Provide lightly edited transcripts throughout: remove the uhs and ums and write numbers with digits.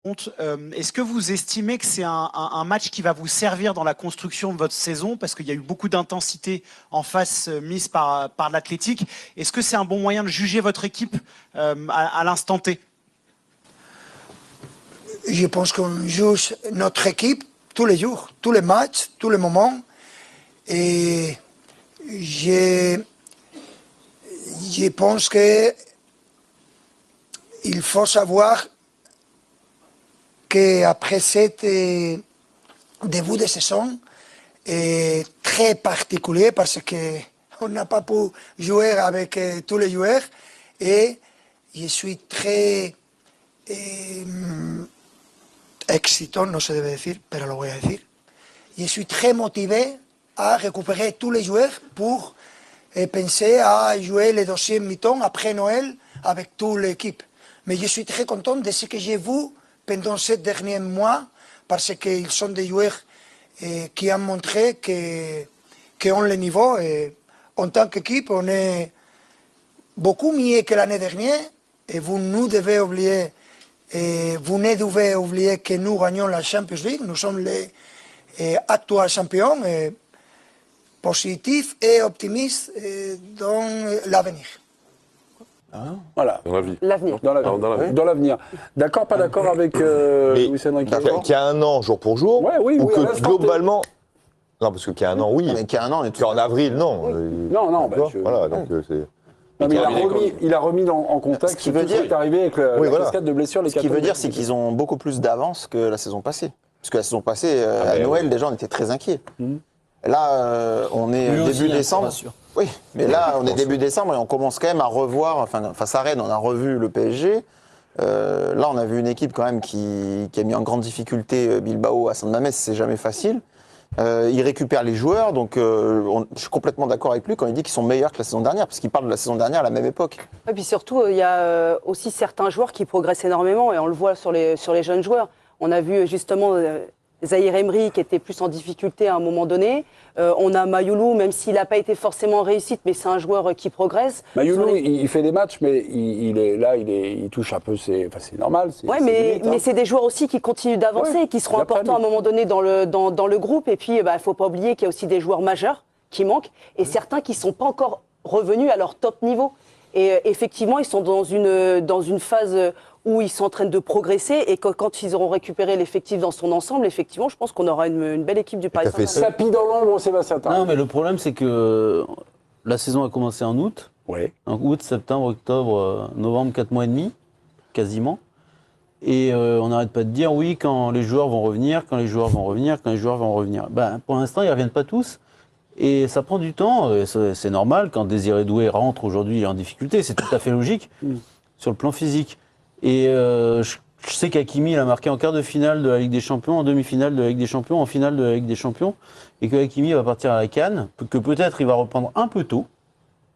Est-ce que vous estimez que c'est un match qui va vous servir dans la construction de votre saison? Parce qu'il y a eu beaucoup d'intensité en face mise par l'Athletic. Est-ce que c'est un bon moyen de juger votre équipe à l'instant T? Je pense qu'on juge notre équipe tous les jours, tous les matchs, tous les moments. Et je pense qu'il faut savoir qu'après cet début de saison est très particulier parce qu'on n'a pas pu jouer avec tous les joueurs et je suis très excitant, no se debe decir, pero lo voy a decir. Je suis très motivé à récupérer tous les joueurs pour penser à jouer le deuxième mi-temps après Noël avec toute l'équipe. Mais je suis très content de ce que j'ai vu pendant ces derniers mois parce qu'ils sont des joueurs qui ont montré qu'ils ont le niveau. Et en tant qu'équipe, on est beaucoup mieux que l'année dernière et vous ne devez oublier que nous gagnons la Champions League. Nous sommes les actuels champions. Positif et optimiste dans l'avenir. Voilà. L'avenir. Dans l'avenir. D'accord, pas d'accord avec Luis Enrique? Qui a un an jour pour jour, oui, ou oui, que globalement... Non, parce qu'il y a un an, oui. Mais qu'il y a un an, on est tous... En avril, non. Non, Voilà, donc c'est... Non, mais il a remis en contexte ce qui veut dire est arrivé avec la cascade de blessures. Ce qui veut dire, c'est qu'ils ont beaucoup plus d'avance que la saison passée. Parce que la saison passée, à Noël, déjà, on était très inquiets. Là, on est début décembre. Oui, mais là, on est début décembre et on commence quand même à revoir, enfin, face à Rennes, on a revu le PSG. Là, on a vu une équipe quand même qui a mis en grande difficulté Bilbao à San Mamés, c'est jamais facile. Il récupère les joueurs, donc je suis complètement d'accord avec lui quand il dit qu'ils sont meilleurs que la saison dernière, parce qu'il parle de la saison dernière à la même époque. Et puis surtout, il y a aussi certains joueurs qui progressent énormément, et on le voit sur les jeunes joueurs. On a vu justement Zahir Emery qui était plus en difficulté à un moment donné. On a Mayoulou, même s'il n'a pas été forcément en réussite, mais c'est un joueur qui progresse. Mayoulou, il fait des matchs, mais il touche un peu, c'est normal. Oui, mais c'est des joueurs aussi qui continuent d'avancer, qui seront importants à un moment donné dans le groupe. Et puis, il ne faut pas oublier qu'il y a aussi des joueurs majeurs qui manquent, et certains qui ne sont pas encore revenus à leur top niveau. Et effectivement, ils sont dans une phase où ils sont en train de progresser, et quand ils auront récupéré l'effectif dans son ensemble, effectivement, je pense qu'on aura une belle équipe du Paris Saint-Germain. Tapis dans l'ombre, Sébastien. Non, mais le problème, c'est que la saison a commencé en août. Oui. Donc août, septembre, octobre, novembre, 4 mois et demi, quasiment. Et on n'arrête pas de dire, oui, quand les joueurs vont revenir, quand les joueurs vont revenir. Ben, pour l'instant, ils ne reviennent pas tous. Et ça prend du temps, c'est normal. Quand Désiré Doué rentre aujourd'hui, il est en difficulté, c'est tout à fait logique sur le plan physique. Et je sais qu'Hakimi, il a marqué en quart de finale de la Ligue des Champions, en demi-finale de la Ligue des Champions, en finale de la Ligue des Champions, et que Hakimi va partir à la CAN, que peut-être il va reprendre un peu tôt,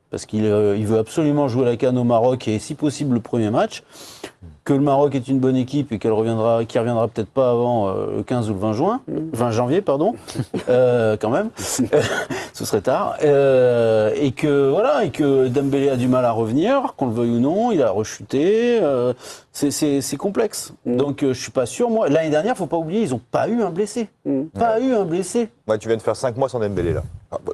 parce qu'il veut absolument jouer la CAN au Maroc, et si possible le premier match, que le Maroc est une bonne équipe et qu'il reviendra peut-être pas avant le 15 ou le 20 janvier, pardon, quand même, ce serait tard, et que Dembélé a du mal à revenir, qu'on le veuille ou non, il a rechuté, c'est complexe. Donc je suis pas sûr, moi, l'année dernière, faut pas oublier, ils ont pas eu un blessé. Pas eu un blessé. Ouais, tu viens de faire 5 mois sans Dembélé, là.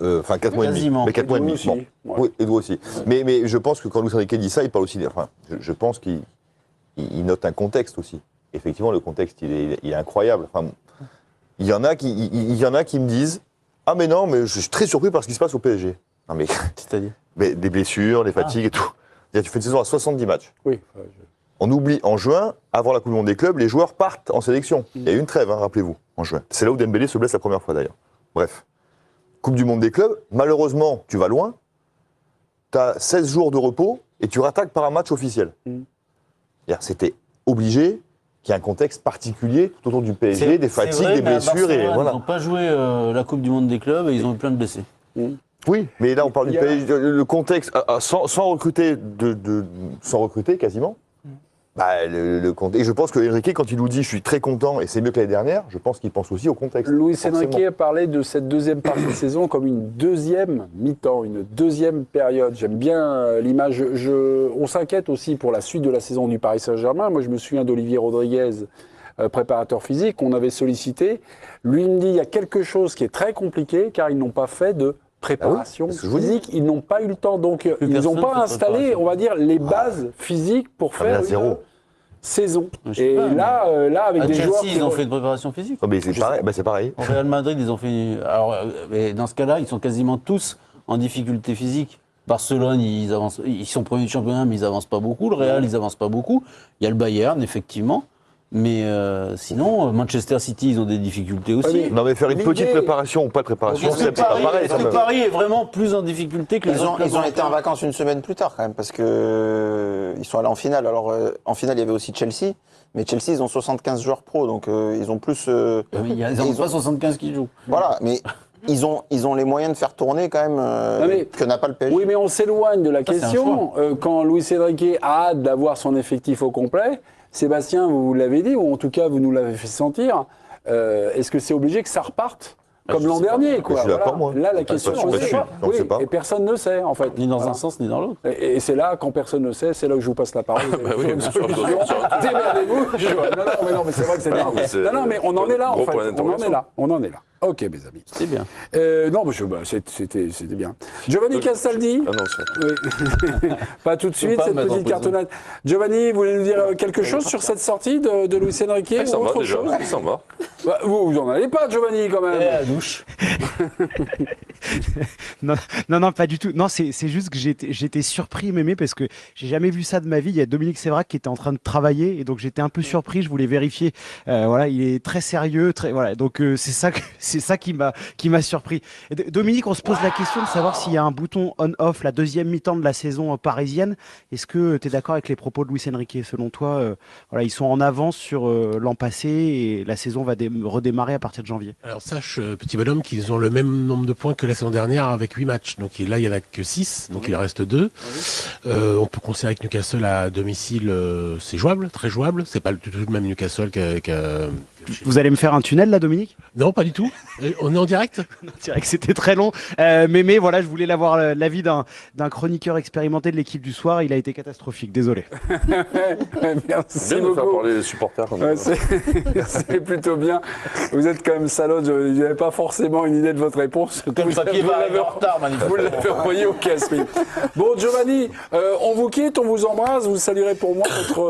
Enfin, 4 mois et demi. Quasiment. Mais 4 mois et demi. Aussi. Bon. Ouais. Oui, Edu aussi. Mais je pense que quand Luis Enrique dit ça, il parle aussi... Enfin, je pense qu'il note un contexte aussi. Effectivement, le contexte, il est incroyable. Enfin, il y en a qui me disent « Ah mais non, mais je suis très surpris par ce qui se passe au PSG. » Non mais... C'est-à-dire Mais des blessures, des fatigues et tout. Tu fais une saison à 70 matchs. Oui. On oublie, en juin, avant la Coupe du Monde des clubs, les joueurs partent en sélection. Il y a eu une trêve, rappelez-vous, en juin. C'est là où Dembélé se blesse la première fois, d'ailleurs. Bref. Coupe du Monde des clubs, malheureusement, tu vas loin. Tu as 16 jours de repos et tu rattaques par un match officiel. C'était obligé qu'il y ait un contexte particulier tout autour du PSG, des fatigues, vrai, des blessures. Et voilà. Ils n'ont pas joué la Coupe du Monde des clubs et ils ont eu plein de blessés. Oui, mais là on parle du PSG, le contexte, sans recruter quasiment. Bah, et je pense que Enrique, quand il nous dit « je suis très content et c'est mieux que l'année dernière », je pense qu'il pense aussi au contexte. Luis Enrique a parlé de cette deuxième partie de saison comme une deuxième mi-temps, une deuxième période. J'aime bien l'image. On s'inquiète aussi pour la suite de la saison du Paris Saint-Germain. Moi, je me souviens d'Olivier Rodriguez préparateur physique qu'on avait sollicité. Lui me dit il y a quelque chose qui est très compliqué car ils n'ont pas fait de préparation c'est ce que je vous dis. physique, ils n'ont pas eu le temps, donc ils n'ont personne pas fait de installé, préparation. on va dire, les bases physiques pour Ah, mais à faire zéro. une saison. Je sais Et pas, là, avec À des Chelsea, joueurs ils ont fait une préparation physique. Non, mais c'est pareil. Bah, c'est pareil. Au Real Madrid, ils ont fait. Alors, mais dans ce cas-là, ils sont quasiment tous en difficulté physique. Barcelone, ils sont premiers du championnat, mais ils avancent pas beaucoup. Le Real, ils avancent pas beaucoup. Il y a le Bayern, effectivement. Mais sinon, Manchester City, ils ont des difficultés aussi. Ouais, Non, mais faire une L'idée- petite préparation ou pas de préparation, Est-ce que c'est pas pareil. est-ce que Paris est vraiment plus en difficulté que les Ils autres ont clubs été en vacances une semaine plus tard quand même parce que ils sont allés en finale. Alors en finale il y avait aussi Chelsea, mais Chelsea ils ont 75 joueurs pro donc ils ont plus. Mais ils n'ont pas 75 qui jouent. Voilà, mais ils ont les moyens de faire tourner quand même mais- que n'a pas le PSG. Oui, mais on s'éloigne de la c'est un question. Quand Luis Enrique a hâte d'avoir son effectif au complet, Sébastien, vous l'avez dit, ou en tout cas vous nous l'avez fait sentir, est-ce que c'est obligé que ça reparte comme je l'an sais pas. dernier quoi. Je suis d'accord, moi. Là, la Pas question, sûr on ne là-dessus. sait pas. On Oui, sait pas. et personne ne sait, en fait. Ni dans Voilà. un sens, ni dans l'autre. Et c'est là, quand personne ne sait, c'est là que je vous passe la parole. oui, Une bien sûr, solution. bien sûr. Démerdez-vous. Non, mais c'est vrai que c'est énorme. mais c'est Non, mais on en est là, en gros fait. point On en est d'interrogation. là. On en est là. Ok, mes amis. C'est bien. Non, mais c'était bien. Giovanni Castaldi. Ah non, c'est... Oui. Pas tout de suite, pas cette me mettre en petite prison. cartonnade. Giovanni, vous voulez nous dire quelque chose sur cette sortie de Luis Enrique Il s'en ou va autre déjà, chose il s'en va. Bah, vous n'en allez pas, Giovanni, quand même. Et à la douche. Non, pas du tout. Non, c'est juste que j'étais surpris, Mémé, parce que j'ai jamais vu ça de ma vie. Il y a Dominique Sévrac qui était en train de travailler, et donc j'étais un peu surpris. Je voulais vérifier. Voilà, il est très sérieux, voilà. Donc c'est ça qui m'a surpris. Et Dominique, on se pose la question de savoir s'il y a un bouton on/off la deuxième mi-temps de la saison parisienne. Est-ce que tu es d'accord avec les propos de Luis Enrique? Selon toi, voilà, ils sont en avance sur l'an passé et la saison va redémarrer à partir de janvier. Alors sache, petit bonhomme, qu'ils ont le même nombre de points que la saison dernière avec 8 matchs. Donc là, il n'y en a que 6, donc il en reste 2. On peut considérer que Newcastle à domicile, c'est jouable, très jouable. C'est pas du tout le même Newcastle Vous allez me faire un tunnel là, Dominique? Non, pas du tout. On est en direct. C'est vrai que c'était très long, mais voilà, je voulais l'avoir l'avis d'un chroniqueur expérimenté de l'équipe du soir. Il a été catastrophique, désolé. Merci Bien de faire beaucoup. parler les supporters comme Ouais, ça. c'est plutôt bien. Vous êtes quand même salaud. Je n'avais pas forcément une idée de votre réponse. Comme le papier va arriver en retard, Vous manifestement. l'avez envoyé au casse-mine. Bon, Giovanni, on vous quitte, on vous embrasse. Vous saluerez pour moi votre